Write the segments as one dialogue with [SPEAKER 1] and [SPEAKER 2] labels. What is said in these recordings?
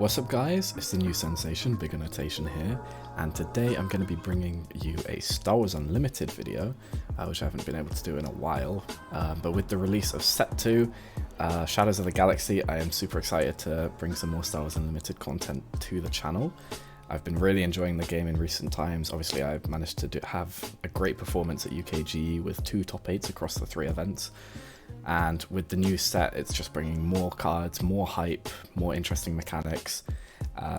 [SPEAKER 1] What's up guys, it's the new sensation, Bigger Notation here, and today I'm going to be bringing you a Star Wars Unlimited video, which I haven't been able to do in a while, but with the release of Set 2, Shadows of the Galaxy, I am super excited to bring some more Star Wars Unlimited content to the channel. I've been really enjoying the game in recent times. Obviously I've managed to have a great performance at UKGE with 2 top 8s across the 3 events. And with the new set, it's just bringing more cards, more hype, more interesting mechanics.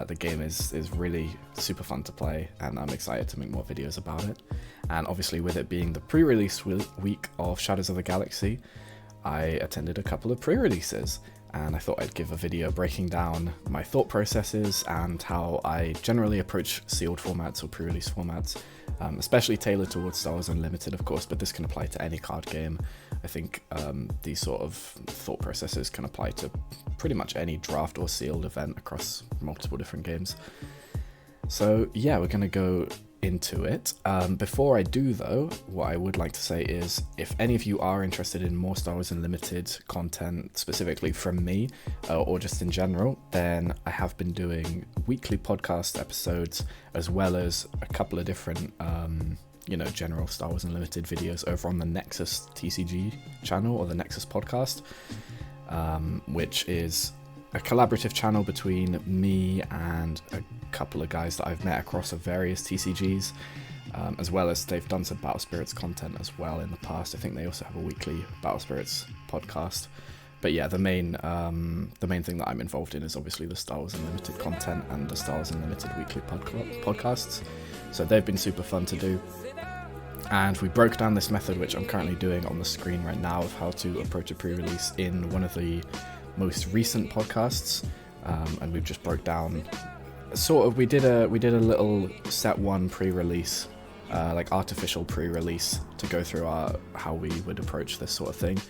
[SPEAKER 1] The game is really super fun to play, and I'm excited to make more videos about it. And obviously with it being the pre-release week of Shadows of the Galaxy, I attended a couple of pre-releases, and I thought I'd give a video breaking down my thought processes and how I generally approach sealed formats or pre-release formats, especially tailored towards Star Wars Unlimited, of course, but this can apply to any card game. I think these sort of thought processes can apply to pretty much any draft or sealed event across multiple different games. So yeah, we're going to go into it. Before I do though, what I would like to say is, if any of you are interested in more Star Wars Unlimited content, specifically from me, or just in general, then I have been doing weekly podcast episodes, as well as a couple of different general Star Wars Unlimited videos over on the Nexus TCG channel, or the Nexus podcast, which is a collaborative channel between me and a couple of guys that I've met across various TCGs, as well as they've done some Battle Spirits content as well in the past. I think they also have a weekly Battle Spirits podcast. But yeah, the main thing that I'm involved in is obviously the Star Wars Unlimited content and the Star Wars Unlimited weekly podcasts. So they've been super fun to do. And we broke down this method, which I'm currently doing on the screen right now, of how to approach a pre-release in one of the most recent podcasts, and we've just broke down we did a little set 1 pre-release, like artificial pre-release, to go through how we would approach this sort of thing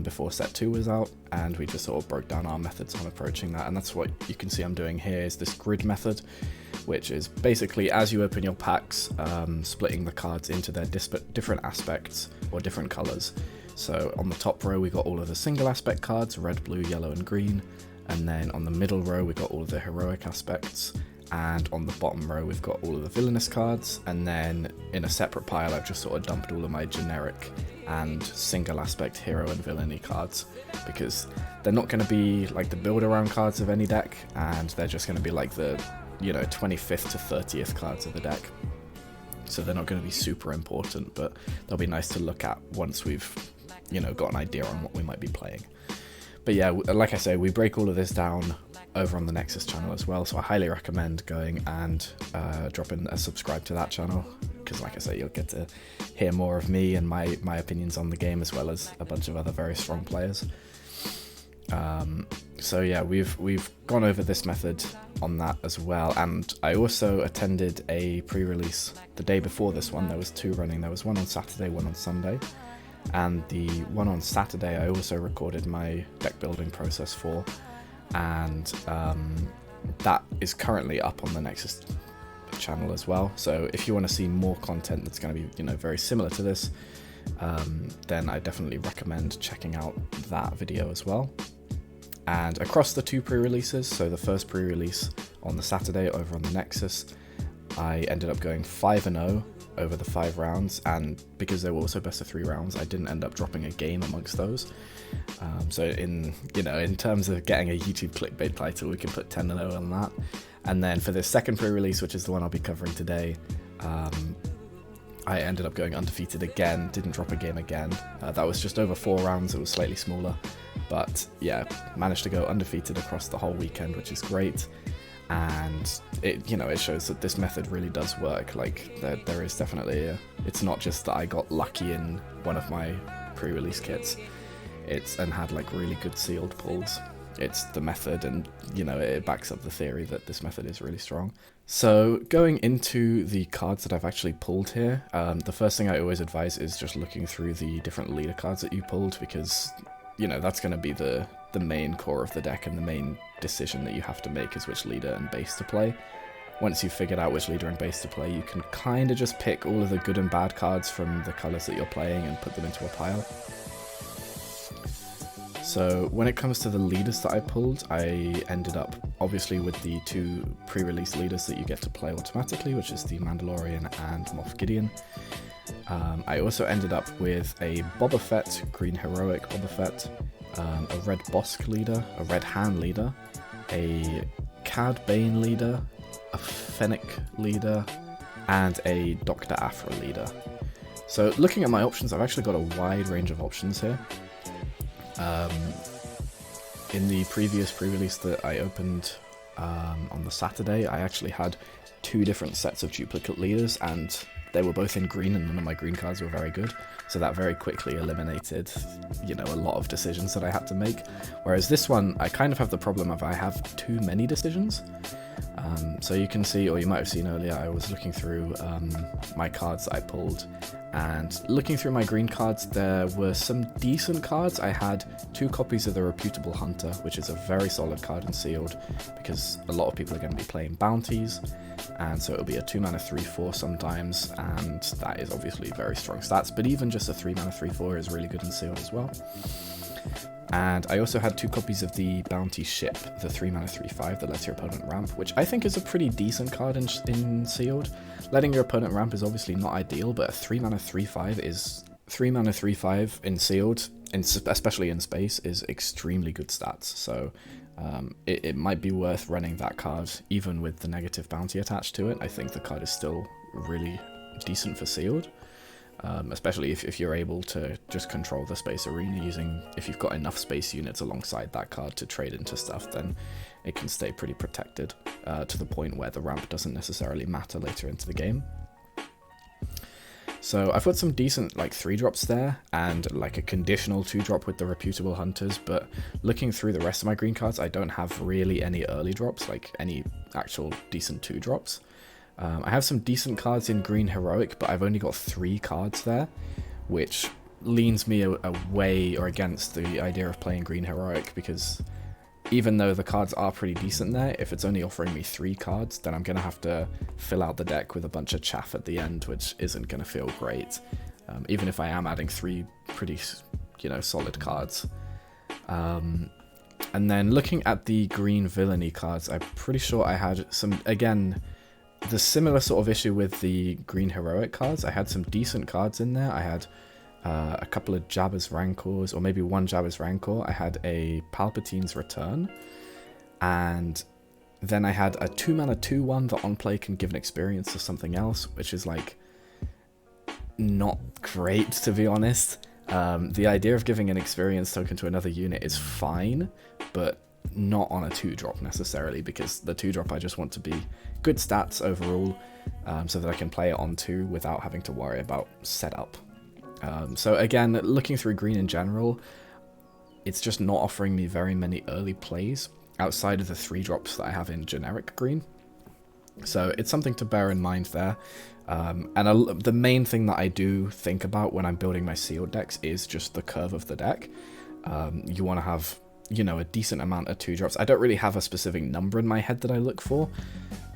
[SPEAKER 1] before set 2 was out, and we just sort of broke down our methods on approaching that. And that's what you can see I'm doing here, is this grid method, which is basically, as you open your packs, splitting the cards into their different aspects or different colors. So on the top row we got all of the single aspect cards, red, blue, yellow and green, and then on the middle row we got all of the heroic aspects, and on the bottom row we've got all of the villainous cards, and then in a separate pile I've just sort of dumped all of my generic and single aspect hero and villainy cards, because they're not going to be like the build around cards of any deck, and they're just going to be like the 25th to 30th cards of the deck. So they're not going to be super important, but they'll be nice to look at once we've got an idea on what we might be playing. But yeah, like I say, we break all of this down over on the Nexus channel as well, so I highly recommend going and dropping a subscribe to that channel, because like I say, you'll get to hear more of me and my opinions on the game, as well as a bunch of other very strong players. So yeah, we've gone over this method on that as well, and I also attended a pre-release the day before this one. There was 2 running. There was one on Saturday, one on Sunday. And the one on Saturday I also recorded my deck building process for, and that is currently up on the Nexus channel as well. So if you want to see more content that's going to be very similar to this, then I definitely recommend checking out that video as well. And across the 2 pre-releases, so the first pre-release on the Saturday over on the Nexus, I ended up going 5-0 over the 5 rounds, and because they were also best of 3 rounds, I didn't end up dropping a game amongst those. So in terms of getting a YouTube clickbait title, we can put 10-0 on that. And then for this second pre-release, which is the one I'll be covering today, I ended up going undefeated again, didn't drop a game again. That was just over 4 rounds, it was slightly smaller, but yeah, managed to go undefeated across the whole weekend, which is great. And it shows that this method really does work. Like there is definitely it's not just that I got lucky in one of my pre-release kits, and had like really good sealed pulls. It's the method, and it backs up the theory that this method is really strong. So going into the cards that I've actually pulled here, the first thing I always advise is just looking through the different leader cards that you pulled, because that's going to be the main core of the deck, and the main decision that you have to make is which leader and base to play. Once you've figured out which leader and base to play, you can kind of just pick all of the good and bad cards from the colours that you're playing and put them into a pile. So when it comes to the leaders that I pulled, I ended up obviously with the 2 pre-release leaders that you get to play automatically, which is the Mandalorian and Moff Gideon. I also ended up with a Boba Fett, Green Heroic Boba Fett, a Red Bosk leader, a Red Han leader, a Cad Bane leader, a Fennec leader, and a Dr. Aphra leader. So looking at my options, I've actually got a wide range of options here. In the previous pre-release that I opened on the Saturday, I actually had 2 different sets of duplicate leaders, and they were both in green, and none of my green cards were very good. So that very quickly eliminated, you know, a lot of decisions that I had to make. Whereas this one, I kind of have the problem of I have too many decisions. So you can see, or you might have seen earlier, I was looking through my cards that I pulled, and looking through my green cards, there were some decent cards. I had 2 copies of the Reputable Hunter, which is a very solid card in Sealed, because a lot of people are going to be playing bounties, and so it'll be a 2-mana 3/4 sometimes, and that is obviously very strong stats, but even just a 3-mana 3/4 is really good in Sealed as well. And I also had 2 copies of the Bounty Ship, the 3-mana 3/5 that lets your opponent ramp, which I think is a pretty decent card in Sealed. Letting your opponent ramp is obviously not ideal, but a 3-mana 3/5 is 3-mana 3/5 in Sealed, especially in space, is extremely good stats. So it might be worth running that card even with the negative bounty attached to it. I think the card is still really decent for Sealed. Especially if you're able to just control the space arena using, if you've got enough space units alongside that card to trade into stuff, then it can stay pretty protected to the point where the ramp doesn't necessarily matter later into the game. So I've got some decent like 3-drops there, and like a conditional 2-drop with the Reputable Hunters, but looking through the rest of my green cards, I don't have really any early drops, like any actual decent 2-drops. I have some decent cards in Green Heroic, but I've only got 3 cards there, which leans me away or against the idea of playing Green Heroic, because even though the cards are pretty decent there, if it's only offering me 3 cards, then I'm going to have to fill out the deck with a bunch of chaff at the end, which isn't going to feel great, even if I am adding 3 pretty, you know, solid cards. And then looking at the green villainy cards, I'm pretty sure I had some, again, the similar sort of issue with the Green Heroic cards. I had some decent cards in there. I had a couple of Jabba's Rancors, or maybe 1 Jabba's Rancor. I had a Palpatine's Return, and then I had a 2-mana 2/1 that on play can give an experience to something else, which is like not great, to be honest. The idea of giving an experience token to another unit is fine, but not on a 2-drop necessarily, because the 2-drop I just want to be good stats overall, so that I can play it on 2 without having to worry about setup. So again, looking through green in general, it's just not offering me very many early plays outside of the 3-drops that I have in generic green. So it's something to bear in mind there. And the main thing that I do think about when I'm building my sealed decks is just the curve of the deck. You want to have, you know, a decent amount of 2-drops. I don't really have a specific number in my head that I look for.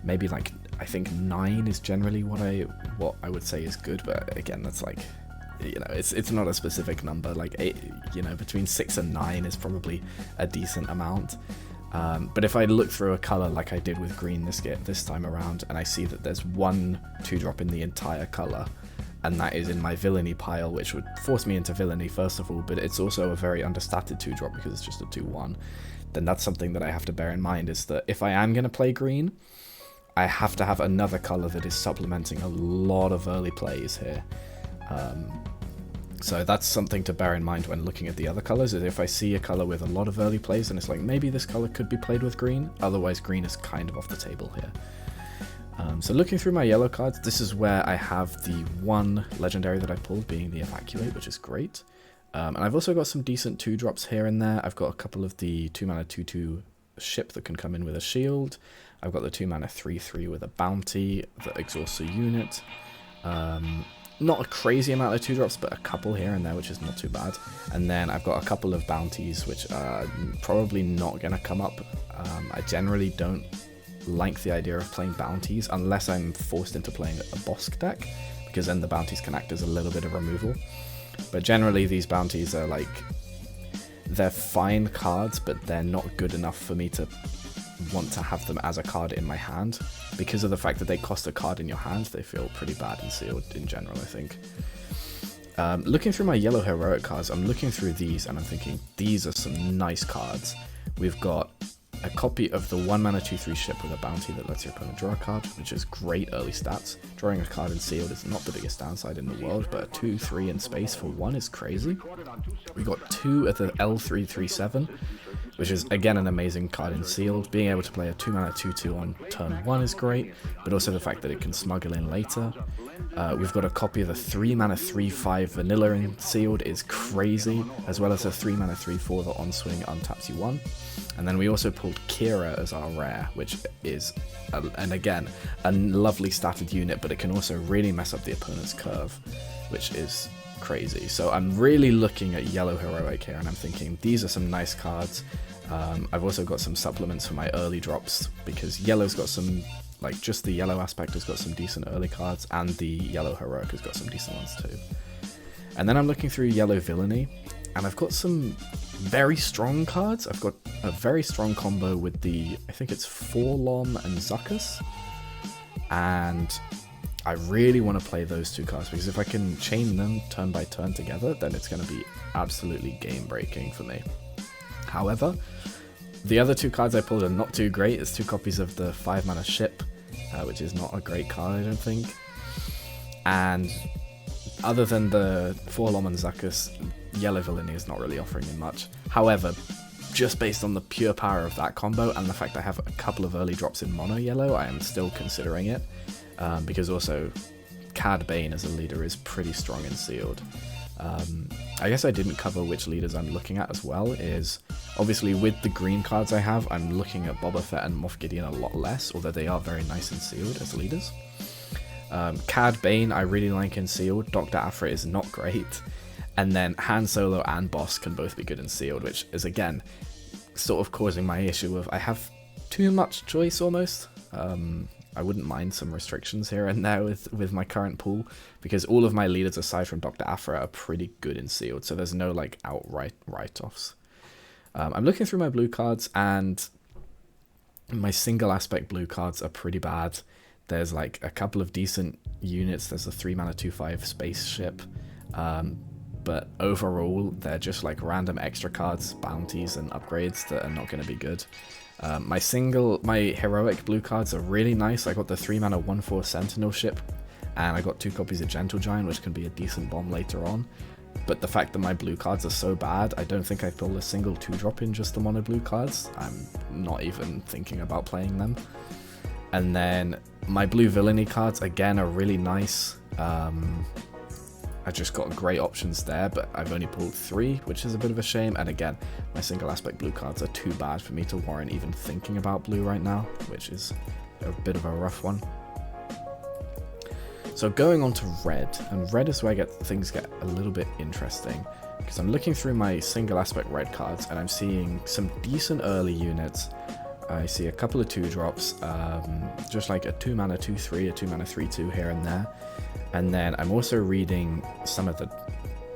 [SPEAKER 1] Maybe like, I think 9 is generally what I would say is good, but again, that's like, you know, it's not a specific number. Like 8, you know, between 6 and 9 is probably a decent amount. But if I look through a color like I did with green this time around, and I see that there's 1 2-drop in the entire color, and that is in my villainy pile, which would force me into villainy first of all, but it's also a very understated 2-drop because it's just a 2/1, then that's something that I have to bear in mind, is that if I am going to play green, I have to have another color that is supplementing a lot of early plays here. So that's something to bear in mind when looking at the other colors, is if I see a color with a lot of early plays, and it's like, maybe this color could be played with green, otherwise green is kind of off the table here. So looking through my yellow cards, this is where I have the 1 legendary that I pulled, being the Evacuate, which is great. And I've also got some decent 2-drops here and there. I've got a couple of the 2-mana 2/2 ship that can come in with a shield. I've got the 2-mana 3/3 with a bounty that exhausts a unit. Not a crazy amount of 2-drops, but a couple here and there, which is not too bad. And then I've got a couple of bounties, which are probably not going to come up. I generally don't like the idea of playing bounties unless I'm forced into playing a Bosk deck, because then the bounties can act as a little bit of removal. But generally these bounties are like, they're fine cards, but they're not good enough for me to want to have them as a card in my hand. Because of the fact that they cost a card in your hand, they feel pretty bad in sealed in general, I think. Looking through my yellow heroic cards, I'm looking through these and I'm thinking, these are some nice cards. We've got a copy of the 1 mana 2/3 ship with a bounty that lets your opponent draw a card, which is great early stats. Drawing a card in sealed is not the biggest downside in the world, but a 2/3 in space for 1 is crazy. We got 2 at the L337, which is again an amazing card in sealed. Being able to play a 2 mana 2/2 on turn 1 is great, but also the fact that it can smuggle in later. We've got a copy of the 3 mana 3/5 vanilla in sealed is crazy, as well as a 3 mana 3/4 that on swing untaps you 1. And then we also pulled Kira as our rare, which is, and again, a lovely statted unit, but it can also really mess up the opponent's curve, which is crazy. So I'm really looking at yellow heroic here, and I'm thinking these are some nice cards. I've also got some supplements for my early drops, because yellow's got some, like just the yellow aspect has got some decent early cards, and the yellow heroic has got some decent ones too. And then I'm looking through yellow villainy, and I've got some very strong cards. I've got a very strong combo with the, I think it's Forlom and Zuckuss, and I really want to play those two cards, because if I can chain them turn by turn together, then it's going to be absolutely game breaking for me. However, the other two cards I pulled are not too great. It's 2 copies of the 5 mana ship, which is not a great card, I don't think. And other than the Forlom and Zuckuss, yellow villainy is not really offering me much. However, just based on the pure power of that combo and the fact I have a couple of early drops in mono yellow, I am still considering it, because also Cad Bane as a leader is pretty strong in sealed. I guess I didn't cover which leaders I'm looking at as well. Is obviously with the green cards I have, I'm looking at Boba Fett and Moff Gideon a lot less, although they are very nice in sealed as leaders. Cad Bane I really like in sealed. Dr. Aphra is not great. And then Han Solo and Boss can both be good in sealed, which is again sort of causing my issue of I have too much choice almost. I wouldn't mind some restrictions here and there with my current pool, because all of my leaders aside from Dr. Aphra are pretty good in sealed, so there's no like outright write-offs. I'm looking through my blue cards, and my single aspect blue cards are pretty bad. There's like a couple of decent units. There's a 3 mana 2/5 spaceship, but overall they're just like random extra cards, bounties and upgrades that are not going to be good. My heroic blue cards are really nice. I got the 3 mana 1/4 Sentinel ship, and I got 2 copies of Gentle Giant, which can be a decent bomb later on. But the fact that my blue cards are so bad, I don't think I pulled a single 2-drop in just the mono blue cards. I'm not even thinking about playing them. And then my blue villainy cards again are really nice. I just got great options there, but I've only pulled 3, which is a bit of a shame. And again, my single aspect blue cards are too bad for me to warrant even thinking about blue right now, which is a bit of a rough one. So going on to red, and red is where things get a little bit interesting, because I'm looking through my single aspect red cards and I'm seeing some decent early units. I see a couple of 2-drops, just like a 2 mana 2/3, a 2 mana 3/2 here and there. And then I'm also reading some of the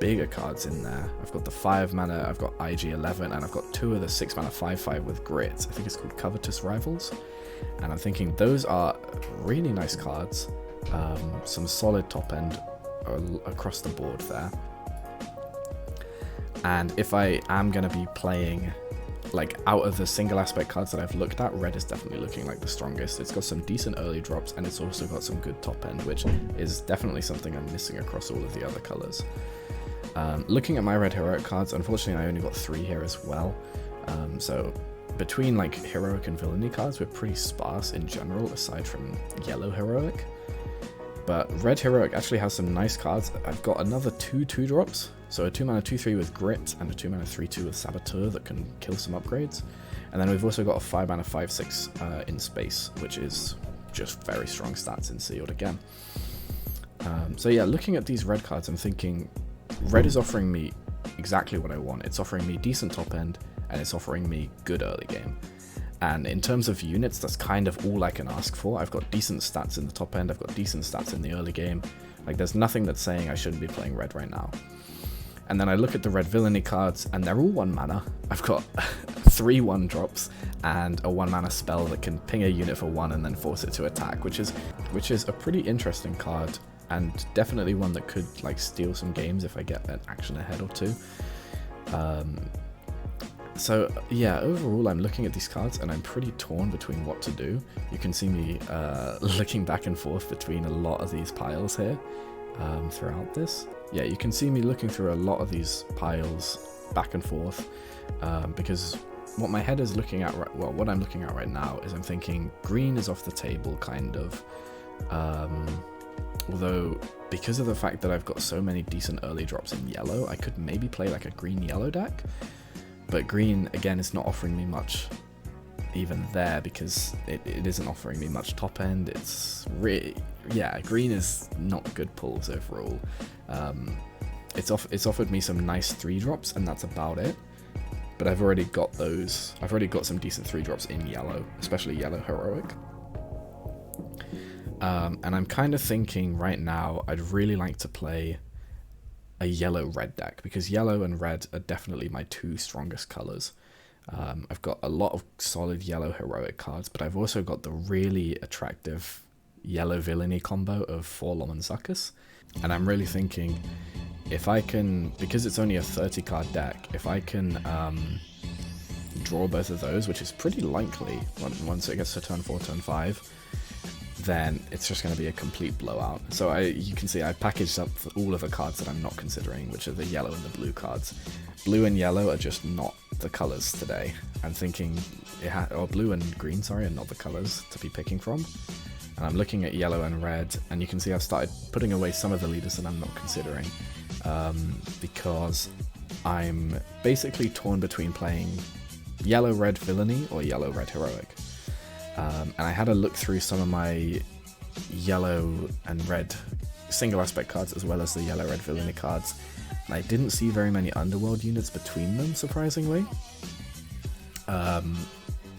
[SPEAKER 1] bigger cards in there. I've got the 5 mana, I've got IG-11, and I've got 2 of the 6 mana 5/5 with grit. I think it's called Covetous Rivals. And I'm thinking those are really nice cards. Some solid top end across the board there. And if I am going to be playing, like out of the single aspect cards that I've looked at, red is definitely looking like the strongest. It's got some decent early drops, and it's also got some good top end, which is definitely something I'm missing across all of the other colors. Looking at my red heroic cards, unfortunately I only got 3 here as well. So between like heroic and villainy cards, we're pretty sparse in general, aside from yellow heroic. But red heroic actually has some nice cards. I've got another 2 2-drops. So a 2 mana 2/3 with grit and a 2 mana 3/2 with saboteur that can kill some upgrades. And then we've also got a 5 mana 5/6 in space, which is just very strong stats in sealed again. So yeah, looking at these red cards, I'm thinking red is offering me exactly what I want. It's offering me decent top end, and it's offering me good early game. And in terms of units, that's kind of all I can ask for. I've got decent stats in the top end, I've got decent stats in the early game. Like, there's nothing that's saying I shouldn't be playing red right now. And then I look at the red villainy cards, and they're all 1 mana. I've got 3 1-drops and a 1 mana spell that can ping a unit for 1 and then force it to attack, which is a pretty interesting card, and definitely one that could like steal some games if I get an action ahead or 2. So yeah, overall I'm looking at these cards and I'm pretty torn between what to do. You can see me looking back and forth between a lot of these piles here throughout this. Yeah, you can see me looking through a lot of these piles back and forth because what my head is looking at, what I'm looking at right now is I'm thinking green is off the table, kind of. Although, because of the fact that I've got so many decent early drops in yellow, I could maybe play like a green-yellow deck. But green, again, is not offering me much even there because it isn't offering me much top end. It's really, yeah, green is not good pulls overall. It's offered me some nice 3-drops and that's about it. But I've already got those. I've already got some decent 3-drops in yellow, especially yellow heroic. And I'm kind of thinking right now I'd really like to play a yellow-red deck because yellow and red are definitely my 2 strongest colors. I've got a lot of solid yellow heroic cards, but I've also got the really attractive yellow villainy combo of Forlorn and Zuckuss. And I'm really thinking if I can, because it's only a 30-card deck, if I can draw both of those, which is pretty likely once it gets to turn 4, turn 5, then it's just going to be a complete blowout. So you can see I packaged up all of the cards that I'm not considering, which are the yellow and the blue cards. Blue and yellow are just not the colors today. I'm thinking, or blue and green, sorry, are not the colors to be picking from. And I'm looking at yellow and red, and you can see I've started putting away some of the leaders that I'm not considering, because I'm basically torn between playing yellow-red villainy or yellow-red heroic. And I had a look through some of my yellow and red single aspect cards as well as the yellow red villainy cards, and I didn't see very many underworld units between them, surprisingly.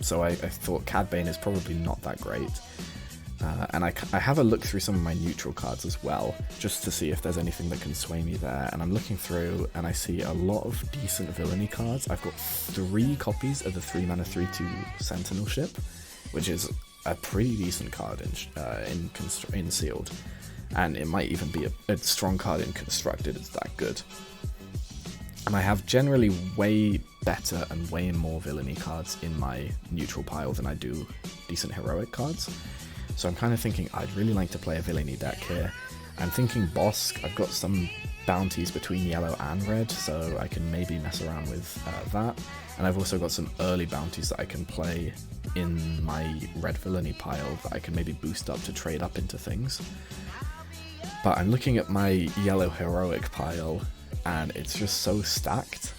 [SPEAKER 1] So I thought Cad Bane is probably not that great. And I have a look through some of my neutral cards as well, just to see if there's anything that can sway me there. And I'm looking through and I see a lot of decent villainy cards. I've got 3 copies of the 3-mana 3/2 Sentinel ship, which is a pretty decent card in sealed, and it might even be a strong card in constructed. It's that good. And I have generally way better and way more villainy cards in my neutral pile than I do decent heroic cards. So I'm kind of thinking I'd really like to play a villainy deck here. I'm thinking Bosk. I've got some bounties between yellow and red, so I can maybe mess around with that. And I've also got some early bounties that I can play in my red villainy pile that I can maybe boost up to trade up into things. But I'm looking at my yellow heroic pile and it's just so stacked.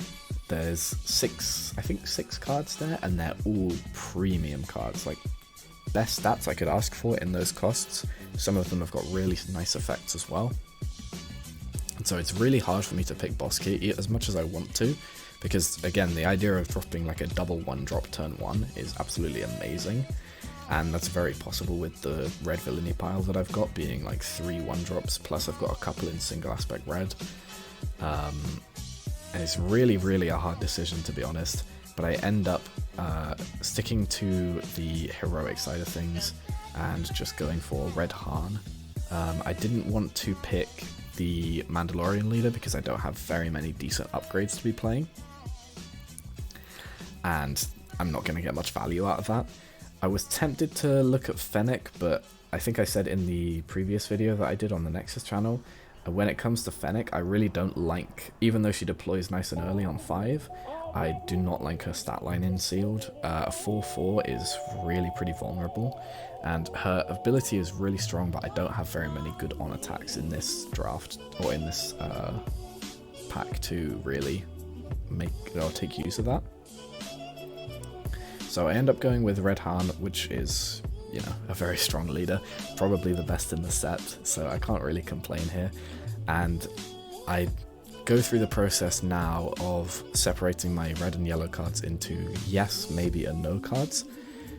[SPEAKER 1] There's 6 cards there, and they're all premium cards, like best stats I could ask for in those costs. Some of them have got really nice effects as well. And so it's really hard for me to pick Bosk here as much as I want to, because again, the idea of dropping like a double 1-drop turn 1 is absolutely amazing, and that's very possible with the red villainy pile that I've got being like 3 1-drops, plus I've got a couple in single aspect red. And it's really a hard decision, to be honest, but I end up sticking to the heroic side of things and just going for Red Han. I didn't want to pick the Mandalorian leader because I don't have very many decent upgrades to be playing, and I'm not going to get much value out of that. I was tempted to look at Fennec, but I think I said in the previous video that I did on the Nexus channel, when it comes to Fennec, I really don't like, even though she deploys nice and early on 5, I do not like her stat line in sealed. A 4/4 is really pretty vulnerable, and her ability is really strong, but I don't have very many good on attacks in this draft, or in this pack to really make or take use of that. So I end up going with Red Han, which is, you know, a very strong leader, probably the best in the set, so I can't really complain here. And I go through the process now of separating my red and yellow cards into yes, maybe, and no cards,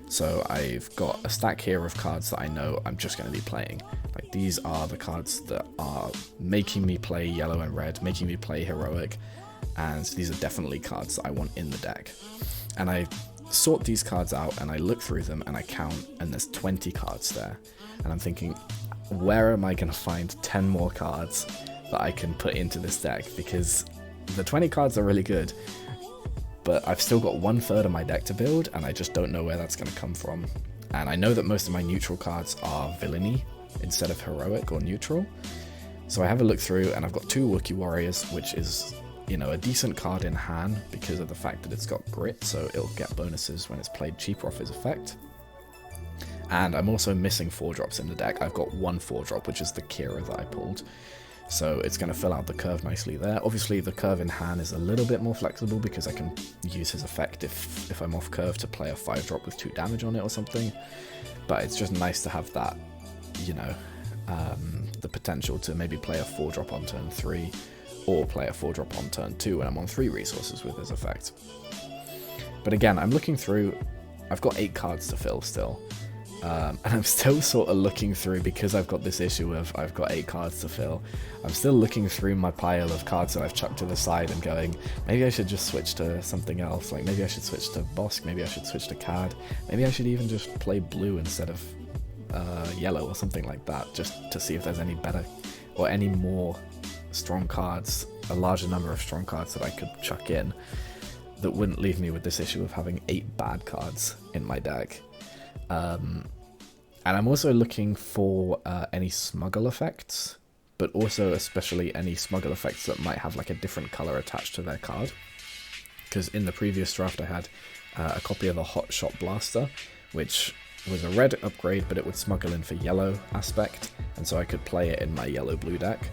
[SPEAKER 1] So I've got a stack here of cards that I know I'm just going to be playing. Like, these are the cards that are making me play yellow and red, making me play heroic, and these are definitely cards that I want in the deck. And I sort these cards out and I look through them and I count, and there's 20 cards there. And I'm thinking, where am I going to find 10 more cards that I can put into this deck? Because the 20 cards are really good, but I've still got 1/3 of my deck to build, and I just don't know where that's going to come from. And I know that most of my neutral cards are villainy instead of heroic or neutral. So I have a look through, and I've got 2 Wookiee Warriors, which is, you know, a decent card in hand because of the fact that it's got grit, so it'll get bonuses when it's played cheaper off his effect. And I'm also missing 4-drops in the deck. I've got 1 4-drop, which is the Kira that I pulled. So it's going to fill out the curve nicely there. Obviously, the curve in hand is a little bit more flexible because I can use his effect if I'm off curve to play a 5-drop with 2 damage on it or something. But it's just nice to have that, you know, the potential to maybe play a 4-drop on turn 3 or play a 4-drop on turn 2 when I'm on 3 resources with his effect. But again, I'm looking through, I've got 8 cards to fill still. And I'm still sort of looking through, because I've got this issue of I've got 8 cards to fill. I'm still looking through my pile of cards that I've chucked to the side and going, maybe I should just switch to something else. Like, maybe I should switch to Bosk, maybe I should switch to Cad, maybe I should even just play blue instead of yellow or something like that, just to see if there's any better or any more strong cards, a larger number of strong cards that I could chuck in that wouldn't leave me with this issue of having 8 bad cards in my deck. And I'm also looking for any smuggle effects, but also especially any smuggle effects that might have like a different color attached to their card. Because in the previous draft I had a copy of a Hot Shot Blaster, which was a red upgrade, but it would smuggle in for yellow aspect, and so I could play it in my yellow-blue deck.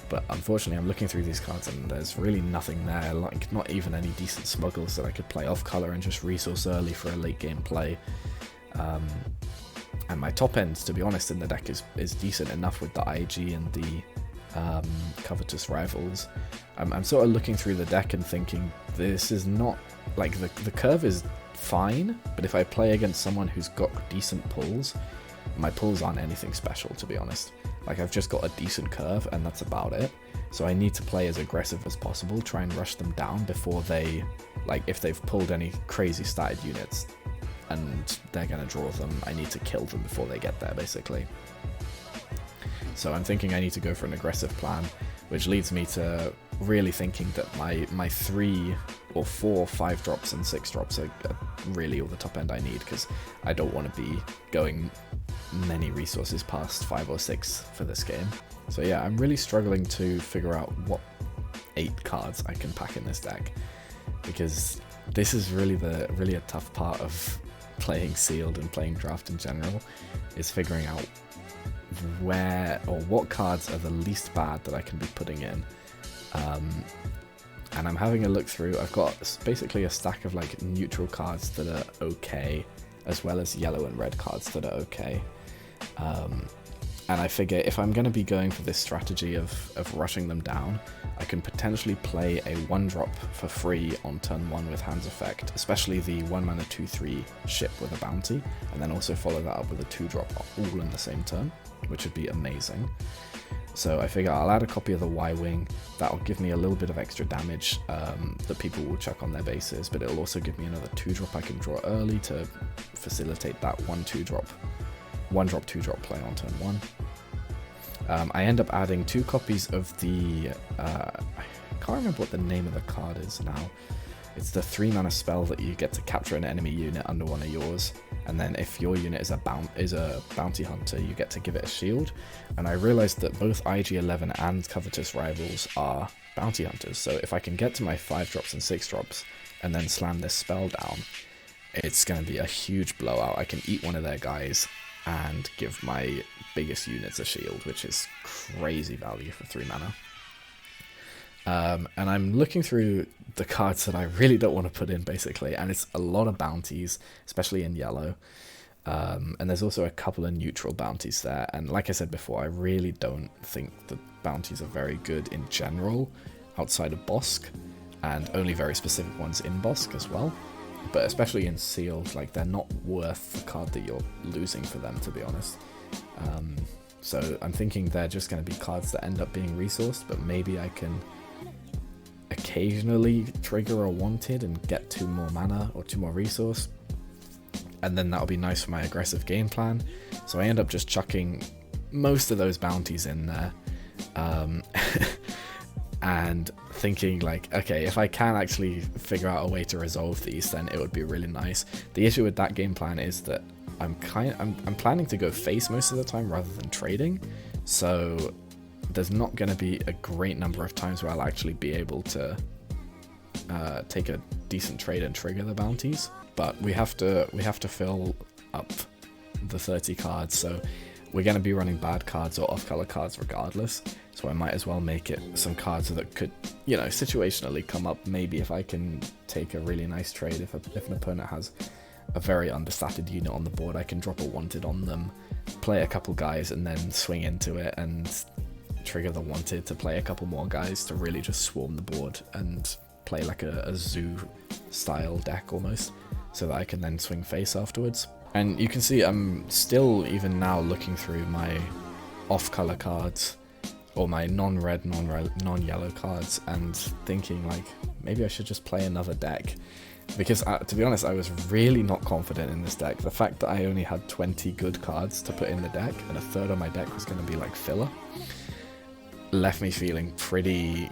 [SPEAKER 1] But unfortunately I'm looking through these cards and there's really nothing there, like not even any decent smuggles that I could play off color and just resource early for a late game play. And my top end, to be honest, in the deck is decent enough with the IG and the Covetous Rivals. I'm sort of looking through the deck and thinking, this is not, like, the curve is fine, but if I play against someone who's got decent pulls, my pulls aren't anything special, to be honest. Like, I've just got a decent curve and that's about it. So I need to play as aggressive as possible, try and rush them down before they, like, if they've pulled any crazy statted units and they're going to draw them, I need to kill them before they get there, basically. So I'm thinking I need to go for an aggressive plan, which leads me to really thinking that my 3 or 4 5-drops and 6-drops are really all the top end I need, because I don't want to be going many resources past 5 or 6 for this game. So yeah, I'm really struggling to figure out what 8 cards I can pack in this deck, because this is really a tough part of playing sealed and playing draft in general, is figuring out where or what cards are the least bad that I can be putting in. And I'm having a look through. I've got basically a stack of like neutral cards that are okay, as well as yellow and red cards that are okay. And I figure if I'm going to be going for this strategy of rushing them down, I can potentially play a 1-drop for free on turn 1 with Hand's Effect, especially the 1 mana 2/3 ship with a bounty, and then also follow that up with a 2-drop all in the same turn, which would be amazing. So I figure I'll add a copy of the Y-Wing. That'll give me a little bit of extra damage that people will chuck on their bases, but it'll also give me another 2-drop I can draw early to facilitate that 1-2-drop 2-drop play on turn 1. I end up adding 2 copies of the, I can't remember what the name of the card is now. It's the 3-mana spell that you get to capture an enemy unit under one of yours, and then if your unit is a bounty hunter, you get to give it a shield. And I realized that both IG-11 and Covetous Rivals are bounty hunters, so if I can get to my 5-drops and 6-drops and then slam this spell down, it's going to be a huge blowout. I can eat one of their guys and give my biggest units a shield, which is crazy value for 3 mana. And I'm looking through the cards that I really don't want to put in, basically, and it's a lot of bounties, especially in yellow. And there's also a couple of neutral bounties there, and like I said before, I really don't think the bounties are very good in general outside of Bosk, and only very specific ones in Bosk as well. but especially in sealed, like they're not worth the card that you're losing for them, to be honest. So I'm thinking they're just going to be cards that end up being resourced, but maybe I can occasionally trigger a wanted and get 2 more mana or 2 more resource, and then that'll be nice for my aggressive game plan. So I end up just chucking most of those bounties in there, and thinking like, okay, if I can actually figure out a way to resolve these, then it would be really nice. The issue with that game plan is that I'm planning to go face most of the time rather than trading, so there's not going to be a great number of times where I'll actually be able to take a decent trade and trigger the bounties. But we have to fill up the 30 cards, so we're going to be running bad cards or off-color cards regardless. So I might as well make it some cards that could, you know, situationally come up. Maybe if I can take a really nice trade, if an opponent has a very understated unit on the board, I can drop a wanted on them, play a couple guys, and then swing into it and trigger the wanted to play a couple more guys to really just swarm the board and play like a zoo style deck almost, so that I can then swing face afterwards. And you can see I'm still, even now, looking through my off-color cards or my non-red, non-yellow cards and thinking like, maybe I should just play another deck. Because to be honest, I was really not confident in this deck. The fact that I only had 20 good cards to put in the deck and a third of my deck was going to be like filler left me feeling pretty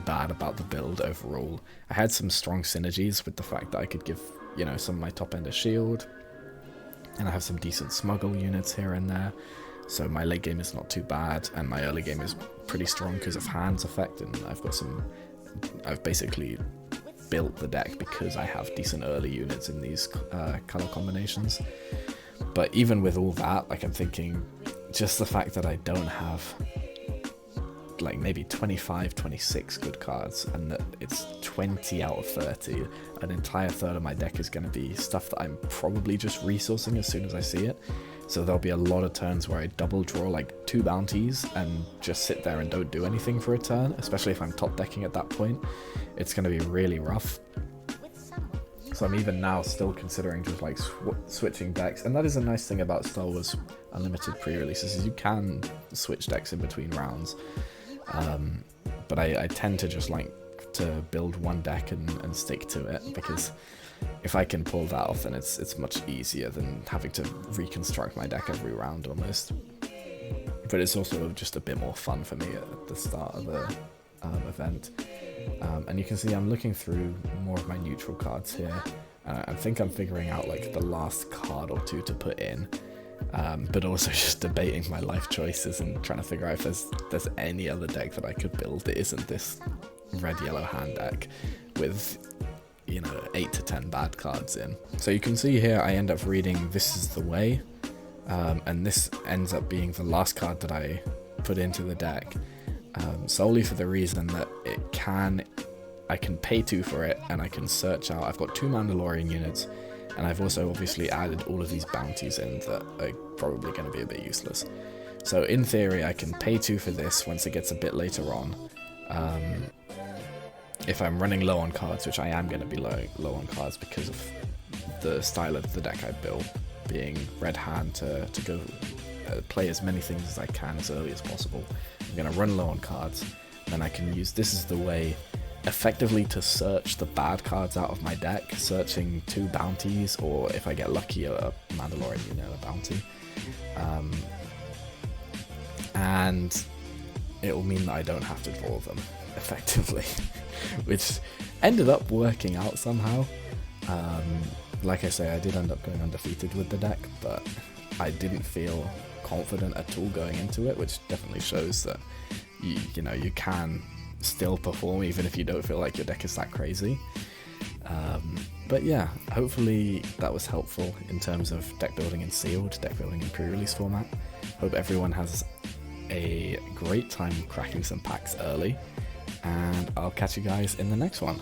[SPEAKER 1] bad about the build overall. I had some strong synergies with the fact that I could give, you know, some of my top end a shield, and I have some decent smuggle units here and there, so my late game is not too bad, and my early game is pretty strong because of hands effect, and I've basically built the deck because I have decent early units in these color combinations. But even with all that, like, I'm thinking just the fact that I don't have like maybe 25, 26 good cards, and that it's 20 out of 30, an entire third of my deck is going to be stuff that I'm probably just resourcing as soon as I see it. So there'll be a lot of turns where I double draw like 2 bounties and just sit there and don't do anything for a turn, especially if I'm top decking at that point. It's going to be really rough. So I'm even now still considering just like switching decks, and that is a nice thing about Star Wars Unlimited pre-releases, is you can switch decks in between rounds. But I tend to just like to build one deck and stick to it, because if I can pull that off, then it's much easier than having to reconstruct my deck every round almost. But it's also just a bit more fun for me at the start of the event. And you can see I'm looking through more of my neutral cards here. I think I'm figuring out like the last card or 2 to put in. But also just debating my life choices and trying to figure out if there's any other deck that I could build that isn't this red-yellow hand deck with, you know, 8 to 10 bad cards in. So you can see here I end up reading This Is the Way, and this ends up being the last card that I put into the deck, solely for the reason that I can pay 2 for it, and I can search out. I've got 2 Mandalorian units, and I've also obviously added all of these bounties in that are probably going to be a bit useless. So in theory, I can pay 2 for this once it gets a bit later on. If I'm running low on cards, which I am going to be low on cards because of the style of the deck I built, being red hand to go play as many things as I can as early as possible. I'm going to run low on cards, then I can use This Is the Way effectively to search the bad cards out of my deck, searching 2 bounties, or if I get lucky, a Mandalorian unit, a bounty. And it will mean that I don't have to draw them effectively, which ended up working out somehow. Like I say, I did end up going undefeated with the deck, but I didn't feel confident at all going into it, which definitely shows that you know, you can still perform even if you don't feel like your deck is that crazy. But yeah, hopefully that was helpful in terms of deck building in sealed, deck building in pre-release format. Hope everyone has a great time cracking some packs early, and I'll catch you guys in the next one.